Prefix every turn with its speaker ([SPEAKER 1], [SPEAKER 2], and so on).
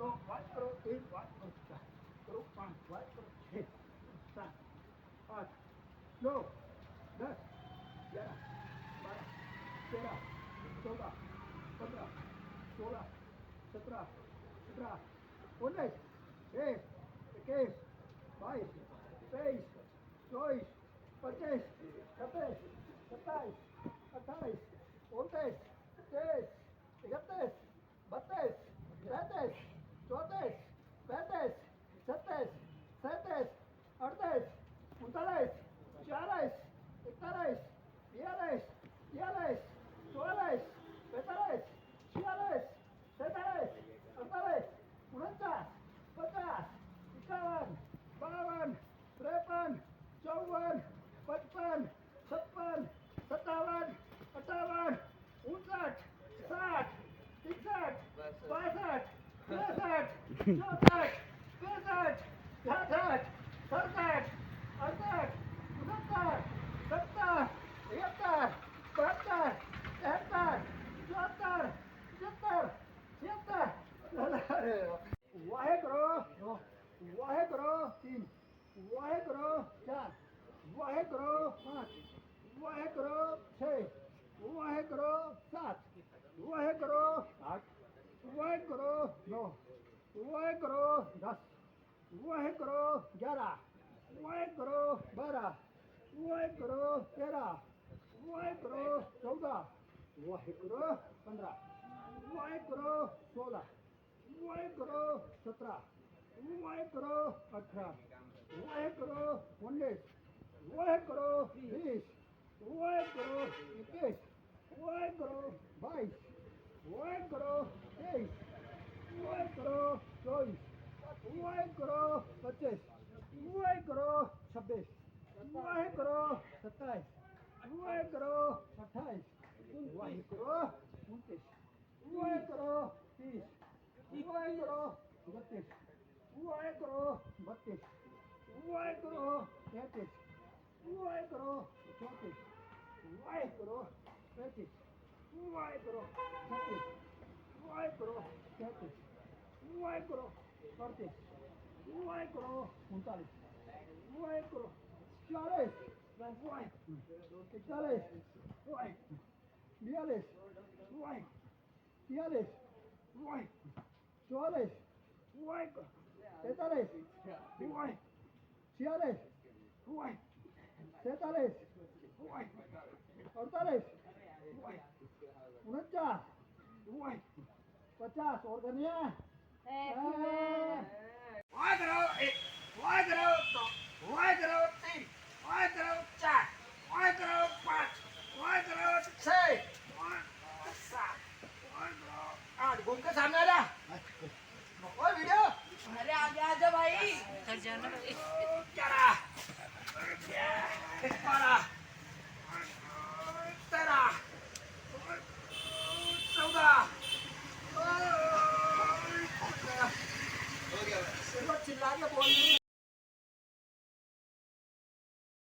[SPEAKER 1] दो वाच करो, तीन वाच करो, पाँच वाच करो, छः सात आठ नौ 10 11 12 13 14 15 16 17 18 19 20 21 22 23 24 25 26 27 28 29 30 31 32 33 34 35 37 37 38 39 40 41 42 43 44 45 46 47 48 49 50 51 52 53 54 55 56 57 58 59 60 61 62 63 64 65 66 67 68 69 70 71 72 73 74 75 76 वाहेगुरु वाहेगुरु 3 वाहेगुरु 4 वाहेगुरु 5 वाहेगुरु 6 वाहेगुरु 7 वाहेगुरु 8 वाहेगुरु 9 वाहेगुरु 10 वाहेगुरु 11 वाहेगुरु 12 वाहेगुरु 13 वाहेगुरु 14 वाहेगुरु 15 वाहेगुरु 16 वाहेगुरु 17 वाहेगुरु 18 वाहेगुरु 19 वाहेगुरु 20 वाहेगुरु 21 वाहेगुरु 22 वाहेगुरु 23 वाहेगुरु 24 वाहेगुरु 25 वाहेगुरु 26 वाहेगुरु 27 वाहेगुरु 28 वाहेगुरु 29 वाहेगुरु 30 वाहेगुरु 32 वाहेगुरु 32 वाहेगुरु 33 वाहेगुरु 34 वाहेगुरु 35 वाहेगुरु 36 वाहेगुरु 33 वाहेगुरु 38 वाहेगुरु 39 वाहेगुरु 40 वाहेगुरु 41 वाहेगुरु 42 वाहेगुरु 43 वाहेगुरु 44 वाहेगुरु 43 वाहेगुरु 46 वाहेगुरु 47 वाहेगुरु 48 वाहेगुरु 49 वाहेगुरु 50 और करनिया वाहेगुरु 1 वाहेगुरु 2 वाहेगुरु 3 वाहेगुरु 4 वाहेगुरु 5 वाहेगुरु 6 वाहेगुरु 7 वाहेगुरु 8 घूम के सामने आ जा और वीडियो
[SPEAKER 2] अरे आगे आ जा भाई।
[SPEAKER 1] 11 12